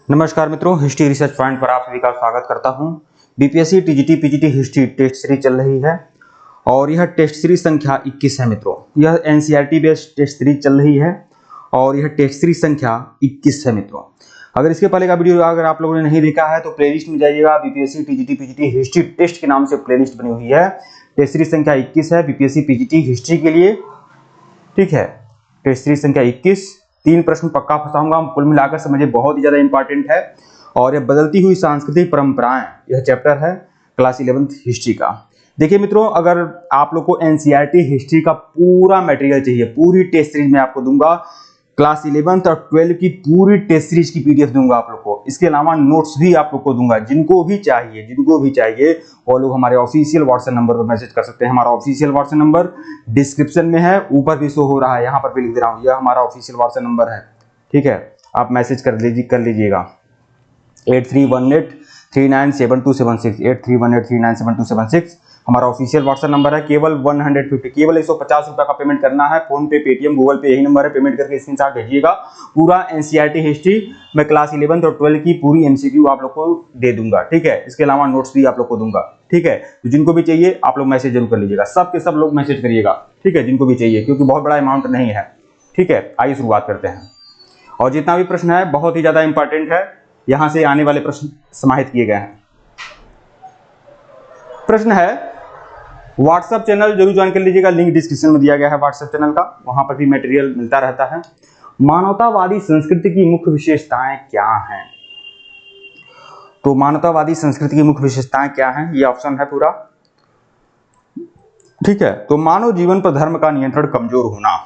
नमस्कार मित्रों, history research point पर आप सभी का स्वागत करता हूं। BPSC TGT PGT history test series चल रही है और यह टेस्ट सीरीज संख्या 21 है मित्रों। यह एनसीईआरटी बेस्ड टेस्ट सीरीज चल रही है और यह टेस्ट सीरीज संख्या 21 है मित्रों। अगर इसके पहले का वीडियो अगर आप लोगों ने नहीं देखा है तो प्लेलिस्ट में जाइएगा। BPSC TGT PGT history test के नाम से प्लेलिस्ट बनी हुई है। टेस्ट सीरीज संख्या 21 है बीपीएससी पीजीटी हिस्ट्री के लिए, ठीक है। टेस्ट सीरीज संख्या 21, 3 प्रश्न पक्का फंसाऊंगा। कुल मिलाकर समझिए बहुत ही ज्यादा इंपॉर्टेंट है और यह बदलती हुई सांस्कृतिक परंपराएं, यह चैप्टर है क्लास 11th हिस्ट्री का। देखिए मित्रों, अगर आप लोग को एनसीईआरटी हिस्ट्री का पूरा मटेरियल चाहिए, पूरी टेस्ट सीरीज में आपको दूंगा। क्लास 11th और 12 की पूरी टेस्ट सीरीज की पीडीएफ दूंगा आप लोग को। इसके अलावा नोट्स भी आप लोग को दूंगा। जिनको भी चाहिए वो लोग हमारे ऑफिशियल व्हाट्सएप नंबर पर मैसेज कर सकते हैं। हमारा ऑफिशियल व्हाट्सएप नंबर डिस्क्रिप्शन में है, ऊपर भी शो हो रहा है, यहाँ पर भी लिख दे रहा हूँ। यह हमारा ऑफिशियल व्हाट्सएप नंबर है, ठीक है। आप मैसेज कर लीजिएगा 8318397276 8318397276 हमारा ऑफिशियल व्हाट्सएप नंबर है। केवल 150 रुपए का पेमेंट करना है। फोन पे, पेटीएम, गूगल पे, यही नंबर है। पेमेंट करके स्क्रीनशॉट भेजिएगा। पूरा एनसीईआरटी हिस्ट्री मैं क्लास 11th और 12 की पूरी एमसीक्यू आप लोग को दे दूंगा, ठीक है। इसके अलावा नोट्स भी आप लोग को दूंगा, ठीक है। तो जिनको भी चाहिए आप लोग मैसेज जरूर कर लीजिएगा। सब के सब लोग मैसेज करिएगा, ठीक है, जिनको भी चाहिए, क्योंकि बहुत बड़ा अमाउंट नहीं है, ठीक है। आइए शुरुआत करते हैं। और जितना भी प्रश्न है बहुत ही ज्यादा इंपॉर्टेंट है, यहां से आने वाले प्रश्न समाहित किए गए हैं। प्रश्न है, व्हाट्सएप चैनल जरूर ज्वाइन कर लीजिएगा। लिंक डिस्क्रिप्शन में दिया गया है व्हाट्सएप चैनल का, वहां पर भी मटेरियल मिलता रहता है। मानवतावादी संस्कृति की मुख्य विशेषताएं क्या हैं? तो मानवतावादी संस्कृति की मुख्य विशेषताएं क्या हैं, ये ऑप्शन है पूरा, ठीक है। तो मानव जीवन पर धर्म का नियंत्रण कमजोर होना,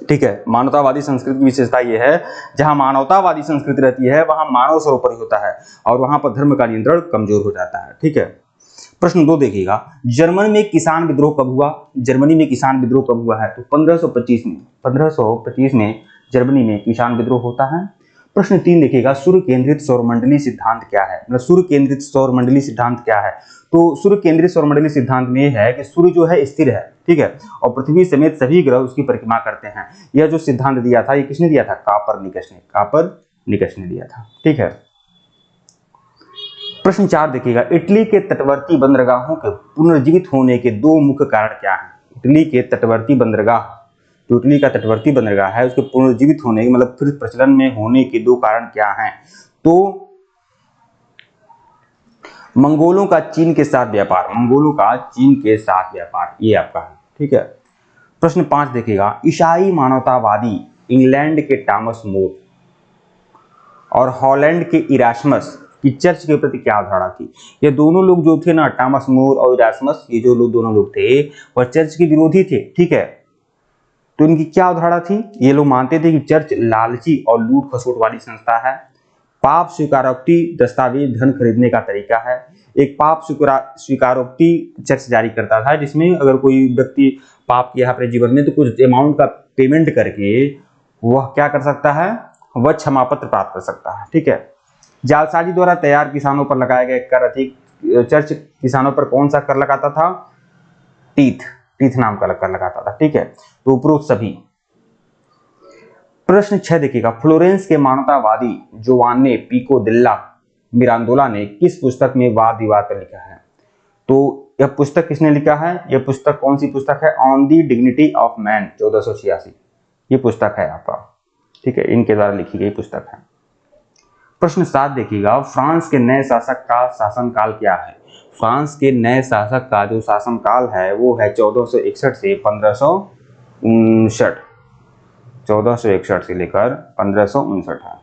ठीक है। मानवतावादी संस्कृति की विशेषता यह है, जहां मानवतावादी संस्कृति रहती है वहां मानव सर्वोपरि होता है और वहां पर धर्म का नियंत्रण कमजोर हो जाता है, ठीक है। प्रश्न 2 देखिएगा, जर्मनी में किसान विद्रोह कब हुआ? जर्मनी में किसान विद्रोह कब हुआ है? तो 1525 में जर्मनी में किसान विद्रोह होता है। प्रश्न 3 देखिएगा, सूर्य केंद्रित सौरमंडलीय सिद्धांत क्या है? मतलब सूर्य केंद्रित सौरमंडलीय सिद्धांत क्या है? तो सूर्य केंद्रित सौरमंडलीय सिद्धांत में यह है कि सूर्य जो है स्थिर है, ठीक है, और पृथ्वी समेत सभी ग्रह उसकी परिक्रमा करते हैं। यह जो सिद्धांत दिया था, ये किसने दिया था? कापरनिकस ने दिया था, ठीक है। प्रश्न 4 देखिएगा, इटली के तटवर्ती बंदरगाहों के पुनर्जीवित होने के 2 मुख्य कारण क्या हैं? इटली के तटवर्ती बंदरगाह, जो इटली का तटवर्ती बंदरगाह है, उसके पुनर्जीवित होने मतलब फिर प्रचलन में होने के 2 कारण क्या हैं? तो मंगोलों का चीन के साथ व्यापार, ये आपका है, ठीक है। प्रश्न 5 देखिएगा, ईसाई मानवतावादी इंग्लैंड के टॉमस मोर और हॉलैंड के इरास्मस की चर्च के प्रति क्या अवधारणा थी? ये दोनों लोग जो थे ना, टॉमस मोर और इरास्मस, ये जो लोग दोनों लोग थे वह चर्च के विरोधी थे, ठीक है। तो इनकी क्या अवधारणा थी? ये लोग मानते थे कि चर्च लालची और लूट खसोट वाली संस्था है। पाप स्वीकारोक्ति दस्तावेज धन खरीदने का तरीका है। एक पाप स्वीकारोक्ति चर्च जारी करता था, जिसमें अगर कोई व्यक्ति पाप किया अपने जीवन में तो कुछ अमाउंट का पेमेंट करके वह क्या कर सकता है? वह क्षमा पत्र प्राप्त कर सकता है, ठीक है। जालसाजी द्वारा तैयार किसानों पर लगाए गए कर अधिक, चर्च किसानों पर कौन सा कर लगाता था? टीथ नाम का कर लगाता था, ठीक है। तो उपरोक्त सभी। प्रश्न 6 देखिएगा, फ्लोरेंस के मानवतावादी जोवान्ने पिको देल्ला मिरांडोला ने किस पुस्तक में वाद विवाद पर लिखा है? तो यह पुस्तक किसने लिखा है? यह पुस्तक कौन सी पुस्तक है? On the dignity of man 1486, ये पुस्तक है आपका, ठीक है, इनके द्वारा लिखी गई पुस्तक है। प्रश्न 7 देखिएगा, फ्रांस के नए शासक का शासनकाल क्या है? फ्रांस के नए शासक का जो शासनकाल है वो है 1461 से 1559, 1461 से लेकर 1559 है।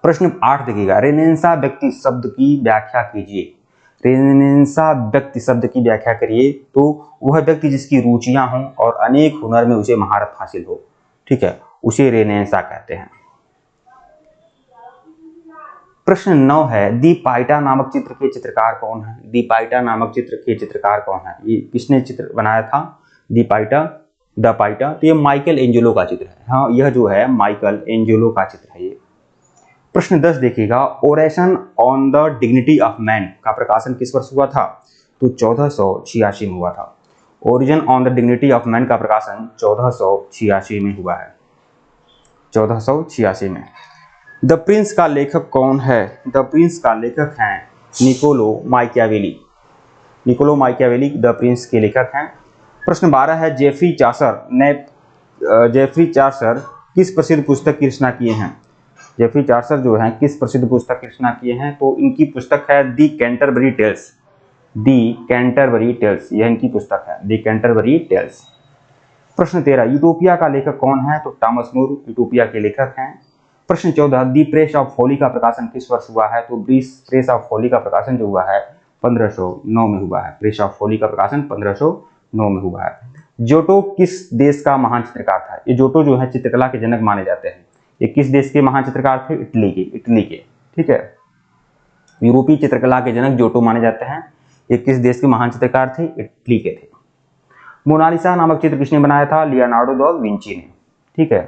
प्रश्न 8 देखिएगा, रेनेसां व्यक्ति शब्द की व्याख्या कीजिए। रेनेसां व्यक्ति शब्द की व्याख्या करिए। तो वह व्यक्ति जिसकी रुचियां हों और अनेक हुनर में उसे महारत हासिल हो, ठीक है, उसे रेनेसां कहते हैं। प्रश्न 9 है, दी पाइटा नामक चित्र के चित्रकार कौन है? दी पाइटा नामक चित्र के चित्रकार कौन है? ये किसने चित्र बनाया था? द पाइटा। तो ये माइकल एंजेलो का चित्र है। हाँ, यह जो है माइकल एंजेलो का चित्र है ये। प्रश्न 10 देखिएगा, oration on the dignity of man का प्रकाशन किस वर्ष हुआ था? तो 1486 में हुआ था। Origin on the dignity of man का प्रकाशन 1486 में हुआ है, 1486 में। द प्रिंस का लेखक कौन है? द प्रिंस का लेखक हैं निकोलो माइकियावेली। निकोलो माइकियावेली द प्रिंस के लेखक हैं। प्रश्न 12 है, जेफरी चार्सर किस प्रसिद्ध पुस्तक की रचना किए हैं? जेफरी चार्सर जो हैं किस प्रसिद्ध पुस्तक की रचना किए हैं? तो इनकी पुस्तक है दी कैंटरबरी टेल्स। दी कैंटरबरी टेल्स, यह इनकी पुस्तक है, दी कैंटरबरी टेल्स। प्रश्न 13, यूटोपिया का लेखक कौन है? तो टॉमस मोर यूटोपिया के लेखक हैं। प्रश्न 14, दी प्रेस ऑफ होली का प्रकाशन किस वर्ष हुआ है? तो प्रेस ऑफ होली का प्रकाशन जो हुआ है 1509 में हुआ है। प्रेस ऑफ होली का प्रकाशन 1509 में हुआ है। जोटो किस देश का महान चित्रकार था? ये जोटो जो है चित्रकला के जनक माने जाते हैं। ये किस देश के महान चित्रकार थे? इटली के। ठीक है, यूरोपीय चित्रकला के जनक जोटो माने जाते हैं। ये किस देश के महान चित्रकार थे? इटली के थे। मोनालिसा नामक चित्र किसने बनाया था? लियोनार्डो दा विंची ने। ठीक है।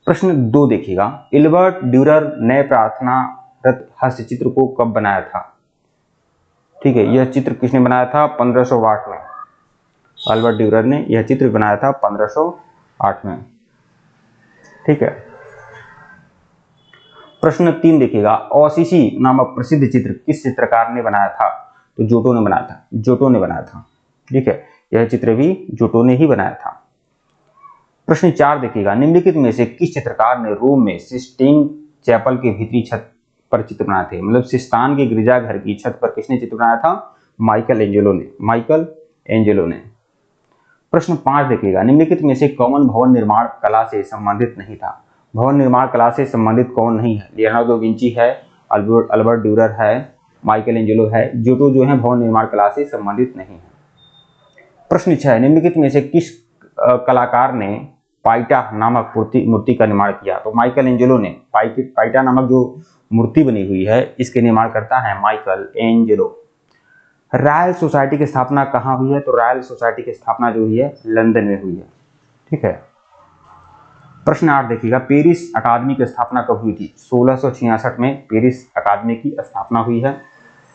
प्रश्न 2 देखिएगा, एल्बर्ट ड्यूरर ने प्रार्थना रत हास्य चित्र को कब बनाया था? ठीक है, यह चित्र किसने बनाया था? 1508 में। एल्बर्ट ड्यूरर ने यह चित्र बनाया था 1508 में। ठीक है। प्रश्न 3 देखिएगा, ओसिसी नामक प्रसिद्ध चित्र किस चित्रकार ने बनाया था? तो जोटो ने बनाया था। जोटो ने बनाया था। ठीक है, यह चित्र भी जोटो ने ही बनाया था। प्रश्न 4 देखिएगा, निम्नलिखित में से किस चित्रकार ने रोम में सिस्टीन चैपल के भीतरी छत पर चित्र बनाए थे? मतलब सिस्तान के गिरजाघर की छत पर किसने चित्र बनाया था? माइकल एंजेलो ने। माइकल एंजेलो ने। प्रश्न 5 देखिएगा, निम्नलिखित में से कौन भवन निर्माण कला से संबंधित नहीं था? भवन निर्माण कला से संबंधित कौन नहीं है? लियोनार्डो दा विंची है, एल्बर्ट ड्यूरर है, माइकल एंजेलो है। जोटो जो है भवन निर्माण कला से संबंधित नहीं है। प्रश्न 6, निम्नलिखित में से किस कलाकार ने पाइटा नामक मूर्ति का निर्माण किया? तो माइकल एंजेलो ने। पाइटा नामक जो मूर्ति बनी हुई है इसके निर्माण करता है माइकल एंजेलो। रॉयल सोसाइटी की स्थापना कहाँ हुई है? तो रॉयल सोसाइटी की स्थापना जो हुई है लंदन में हुई है। ठीक है। प्रश्न 8 देखिएगा, पेरिस अकादमी की स्थापना कब हुई थी? 1666 में पेरिस अकादमी की स्थापना हुई है।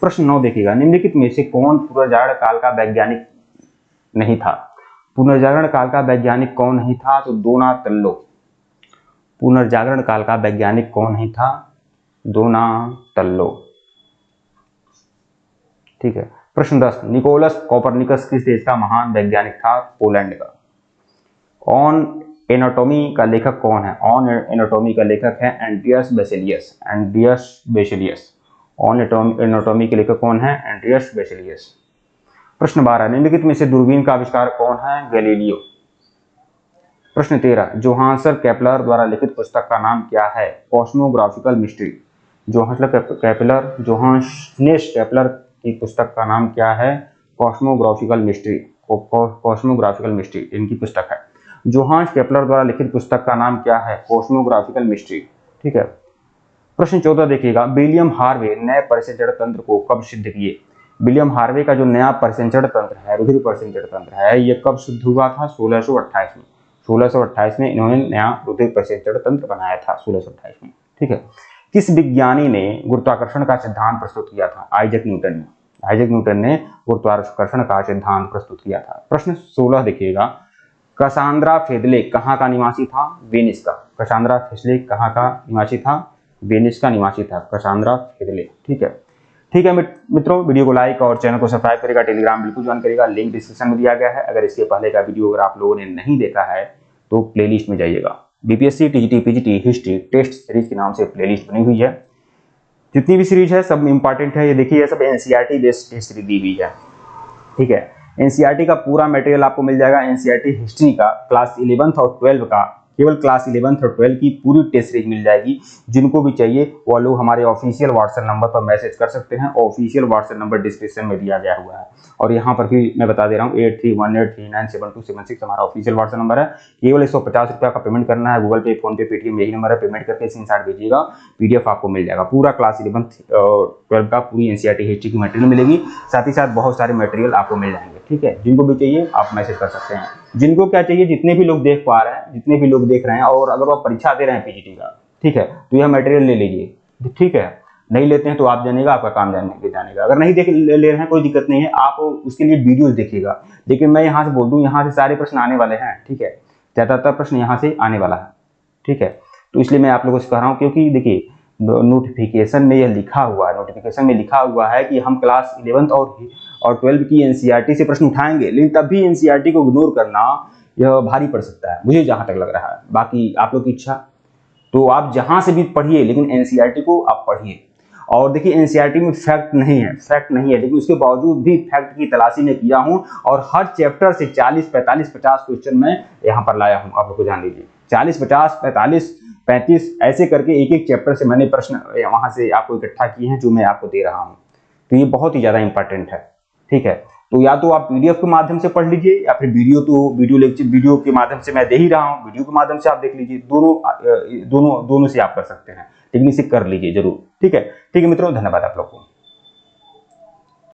प्रश्न 9 देखिएगा, निम्नलिखित में से कौन पुनर्जागरण काल का वैज्ञानिक नहीं था? पुनर्जागरण काल का वैज्ञानिक कौन नहीं था? तो डोनाटेल्लो। पुनर्जागरण काल का वैज्ञानिक कौन नहीं था? डोनाटेल्लो। ठीक है। प्रश्न 10, निकोलस कोपरनिकस किस देश का महान वैज्ञानिक था? पोलैंड का। ऑन एनाटॉमी का लेखक कौन है? ऑन एनाटॉमी का लेखक है Andreas Vesalius. Andreas Vesalius. On anatomy के लेखक कौन है? Andreas Vesalius. प्रश्न 12, निम्नलिखित में से दूरबीन का आविष्कार कौन है? गैलीलियो। प्रश्न 13, जोहान्सन केपलर द्वारा लिखित पुस्तक का नाम क्या है? कॉस्मोग्राफिकल मिस्ट्री। जोहान्स केपलर की पुस्तक का नाम क्या है? कॉस्मोग्राफिकल मिस्ट्री। कॉस्मोग्राफिकल मिस्ट्री इनकी पुस्तक है। जोहान्स केपलर द्वारा लिखित पुस्तक का नाम क्या है? कॉस्मोग्राफिकल मिस्ट्री। ठीक है। प्रश्न 14 देखिएगा, विलियम हार्वे नए परिसंचरण तंत्र को कब सिद्ध किए? विलियम हार्वे का जो नया परिसंचरण तंत्र है, रुधिर परिसंचरण तंत्र है, ये कब सिद्ध हुआ था? 1628 में। 1628 में इन्होंने नया रुधिर परिसंचरण तंत्र बनाया था 1628 में। ठीक है। किस विज्ञानी ने गुरुत्वाकर्षण का सिद्धांत प्रस्तुत किया था? आइजैक न्यूटन ने। आइजैक न्यूटन ने गुरुत्वाकर्षण का सिद्धांत प्रस्तुत किया था। प्रश्न 16 देखिएगा, कसांद्रा फेदले कहाँ का निवासी था? वेनिस का। कसांद्रा फेदले कहाँ का निवासी था? वेनिस का निवासी था कसांद्रा फेदले। ठीक है। ठीक है मित्रों, वीडियो को लाइक और चैनल को सब्सक्राइब करेगा, टेलीग्राम बिल्कुल ज्वाइन करेगा, लिंक डिस्क्रिप्शन में दिया गया है। अगर इसके पहले का वीडियो अगर आप लोगों ने नहीं देखा है तो प्लेलिस्ट में जाइएगा। BPSC TGT PGT history test series के नाम से प्लेलिस्ट बनी हुई है। जितनी भी सीरीज है सब इंपॉर्टेंट है। ये देखिए, सब एनसीईआरटी बेस्ड टेस्ट सीरीज दी हुई है। ठीक है। एनसीईआरटी का पूरा मटेरियल आपको मिल जाएगा। एनसीईआरटी हिस्ट्री का क्लास 11th और 12 का, केवल क्लास 11th और 12 की पूरी टेस्ट सीरीज मिल जाएगी। जिनको भी चाहिए वो लोग हमारे ऑफिशियल व्हाट्सएप नंबर पर मैसेज कर सकते हैं। ऑफिशियल व्हाट्सएप नंबर डिस्क्रिप्शन में दिया गया हुआ है। और यहाँ पर भी मैं बता दे रहा हूँ 8318397276 हमारा ऑफिशियल व्हाट्सएप नंबर है। केवल 150 रुपये का पेमेंट करना है। गूगल पे, फोन पे, पेटीएम यही नंबर है। पेमेंट करके स्क्रीनशॉट भेजिएगा, पीडीएफ आपको मिल जाएगा। पूरा क्लास 11th और 12 का पूरी एनसीईआरटी हिस्ट्री की मटेरियल मिलेगी। साथ ही साथ बहुत सारे मटेरियल आपको मिल जाएंगे। ठीक है। जिनको भी चाहिए आप मैसेज कर सकते हैं। जिनको क्या चाहिए, जितने भी लोग देख पा रहे हैं, जितने भी लोग देख रहे हैं, और अगर वो परीक्षा दे रहे हैं पीजीटी का, ठीक है, तो यह मटेरियल ले लीजिए। ठीक है। नहीं लेते हैं तो आप जानिएगा, आपका काम जानेगा। अगर नहीं ले रहे हैं कोई दिक्कत नहीं है, आप उसके लिए वीडियोस देखिएगा। लेकिन मैं यहाँ से बोल दूं, यहाँ से सारे प्रश्न आने वाले हैं। ठीक है। ज्यादातर प्रश्न यहाँ से आने वाला है। ठीक है। तो इसलिए मैं आप लोगों से कह रहा हूँ, क्योंकि देखिए नोटिफिकेशन में यह लिखा हुआ है, नोटिफिकेशन में लिखा हुआ है कि हम क्लास 11th और 12 की एनसीईआरटी से प्रश्न उठाएंगे, लेकिन तब भी एनसीईआरटी को इग्नोर करना यह भारी पड़ सकता है, मुझे जहां तक लग रहा है। बाकी आप लोग की इच्छा, तो आप जहां से भी पढ़िए, लेकिन एनसीईआरटी को आप पढ़िए। और देखिए एनसीईआरटी में फैक्ट नहीं है, लेकिन उसके बावजूद भी फैक्ट की तलाशी में किया हूं और हर चैप्टर से 40, 45, 50 क्वेश्चन मैं यहां पर लाया हूं। आप लोग को जान लीजिए 40, 50, 45, 35 ऐसे करके एक एक चैप्टर से मैंने प्रश्न वहां से आपको इकट्ठा किए हैं, जो मैं आपको दे रहा हूं। तो ये बहुत ही ज्यादा इंपॉर्टेंट है, ठीक है। तो या तो आप पीडीएफ के माध्यम से पढ़ लीजिए, या फिर वीडियो के माध्यम से मैं दे ही रहा हूं, वीडियो के माध्यम से आप देख लीजिए। दोनों से आप कर सकते हैं, लेकिन इसे कर लीजिए जरूर, ठीक है। ठीक है मित्रों, धन्यवाद आप लोग को।